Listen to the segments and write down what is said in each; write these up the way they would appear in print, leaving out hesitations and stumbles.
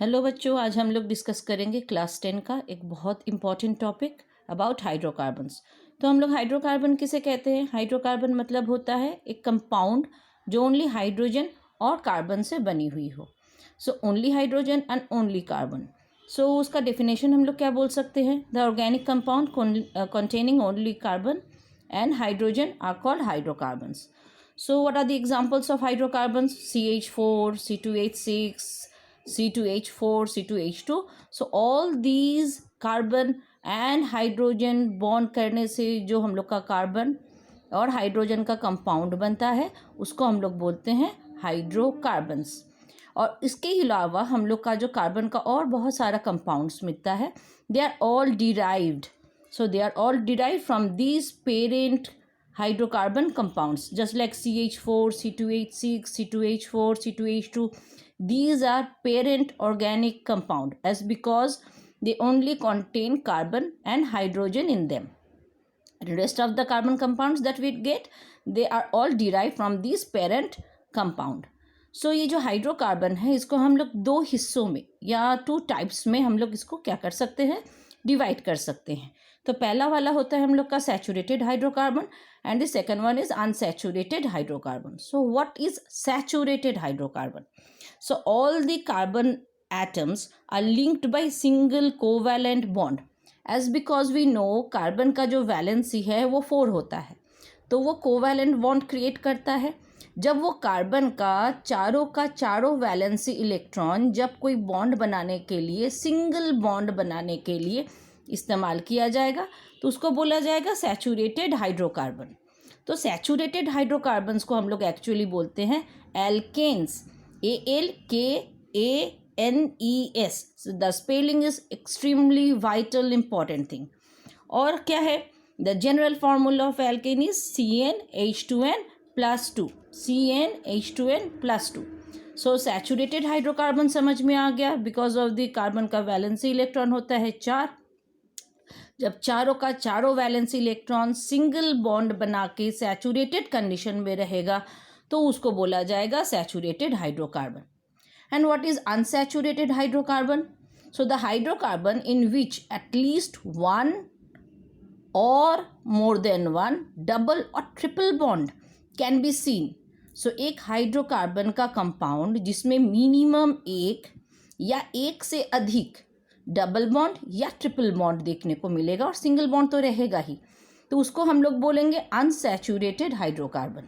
Hello बच्चों, आज हम लोग डिस्कस करेंगे क्लास 10 का एक बहुत इंपॉर्टेंट टॉपिक अबाउट हाइड्रोकार्बन्स। तो हम लोग हाइड्रोकार्बन किसे कहते हैं? हाइड्रोकार्बन मतलब होता है एक कंपाउंड जो ओनली हाइड्रोजन और कार्बन से बनी हुई हो। So only hydrogen and only carbon. So उसका डेफिनेशन हम लोग क्या बोल सकते हैं? The organic compound containing only carbon and hydrogen are called hydrocarbons. So what are the examples of hydrocarbons? CH4, C2H6, C2H4, C2H2. So all these carbon and hydrogen bond करने से जो हम लोग का कार्बन और हाइड्रोजन का compound बनता है उसको हम लोग बोलते हैं हाइड्रोकार्बन्स। और इसके अलावा हम लोग का जो कार्बन का और बहुत सारा कंपाउंड्स मिलता है, they are all derived. So they are all derived from these parent hydrocarbon compounds, just like CH4, C2H6, C2H4, C2H2. These are parent organic compound as because they only contain carbon and hydrogen in them. The rest of the carbon compounds that we get, they are all derived from these parent compound. So ये जो hydrocarbon है इसको हम लोग दो हिस्सों में या टू टाइप्स में हम लोग इसको क्या कर सकते हैं, डिवाइड कर सकते हैं। तो पहला वाला होता है हम लोग का saturated hydrocarbon and the second one is unsaturated hydrocarbon. So what is saturated hydrocarbon? So all the carbon atoms are linked by single covalent bond as because we know carbon का जो वैलेंसी है वो 4 होता है, तो वो covalent bond create करता है। जब वो कार्बन का चारों वैलेंसी इलेक्ट्रॉन जब कोई बॉन्ड बनाने के लिए, सिंगल बॉन्ड बनाने के लिए इस्तेमाल किया जाएगा तो उसको बोला जाएगा सैचुरेटेड हाइड्रोकार्बन। तो सैचुरेटेड हाइड्रोकार्बन्स को हम लोग एक्चुअली बोलते हैं alkanes, ALKANES। The spelling is extremely vital important thing. और क्या है? The general formula of alkane is CnH2n+2, CnH2n+2। So saturated hydrocarbon समझ में आ गया बिकॉज ऑफ द कार्बन का वैलेंसी इलेक्ट्रॉन होता है 4। जब चारों वैलेंसी इलेक्ट्रॉन सिंगल बॉन्ड बना के सैचुरेटेड कंडीशन में रहेगा तो उसको बोला जाएगा saturated hydrocarbon. And what is unsaturated hydrocarbon? So the hydrocarbon in which at least one or more than one double or triple bond can be seen. So एक hydrocarbon का कंपाउंड जिसमें मिनिमम एक या एक से अधिक डबल बॉन्ड या triple bond देखने को मिलेगा और सिंगल बॉन्ड तो रहेगा ही, तो उसको हम लोग बोलेंगे अनसैचुरेटेड हाइड्रोकार्बन।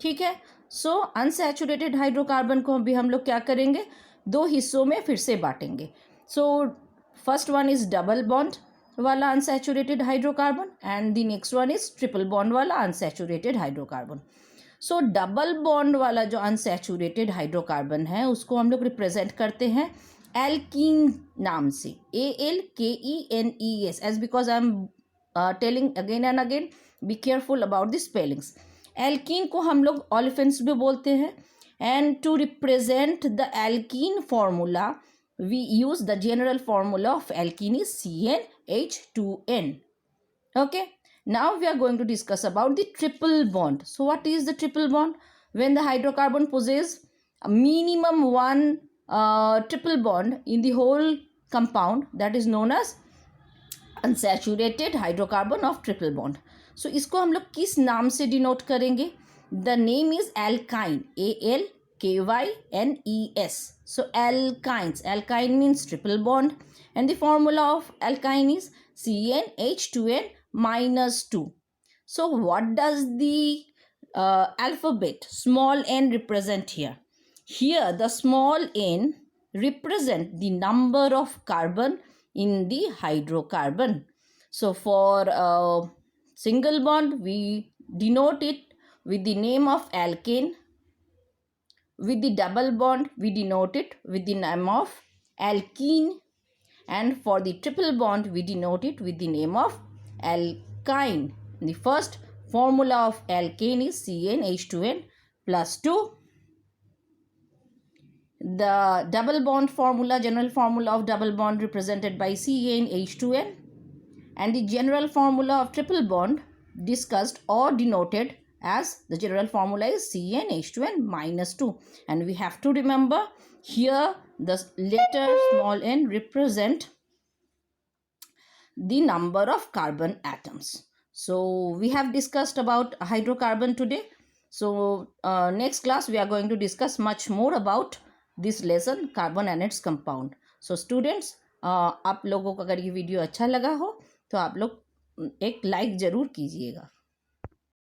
ठीक है। सो अनसैचुरेटेड हाइड्रोकार्बन को भी हम लोग क्या करेंगे, दो हिस्सों में फिर से बांटेंगे। So first one is double bond वाला unsaturated hydrocarbon and the next one is triple bond वाला unsaturated hydrocarbon. So double bond वाला जो अनसैचुरेटेड हाइड्रोकार्बन है उसको हम लोग रिप्रेजेंट करते हैं एल्कीन नाम से, ALKENES, as because I am telling again and again, be careful about the spellings. Alkene को हम लोग ऑलिफेंस भी बोलते हैं and to represent the alkene formula we use the general formula of alkene is CnH2n. Okay, now we are going to discuss about the triple bond. So what is the triple bond? When the hydrocarbon possesses a minimum one triple bond in the whole compound, that is known as unsaturated hydrocarbon of triple bond. So इसको हम लोग किस नाम से denote करेंगे? The name is alkyne, ALKYNES. So alkynes, alkyne means triple bond and the formula of alkyne is CnH2n-2. So what does the alphabet small n represent here? Here the small n represent the number of carbon in the hydrocarbon. So for single bond we denote it with the name of alkane. With the double bond we denote it with the name of alkene, and for the triple bond we denote it with the name of alkyne. The first formula of alkane is CnH2n+2. The double bond formula, general formula of double bond represented by CnH2n, and the general formula of triple bond discussed or denoted as the general formula is CnH2n-2. And we have to remember Here the letter small n represent the number of carbon atoms. So we have discussed about hydrocarbon today. So next class we are going to discuss much more about this lesson, carbon and its compound. So students, आप लोगों को अगर ये video अच्छा लगा हो तो आप लोग एक लाइक ज़रूर कीजिएगा.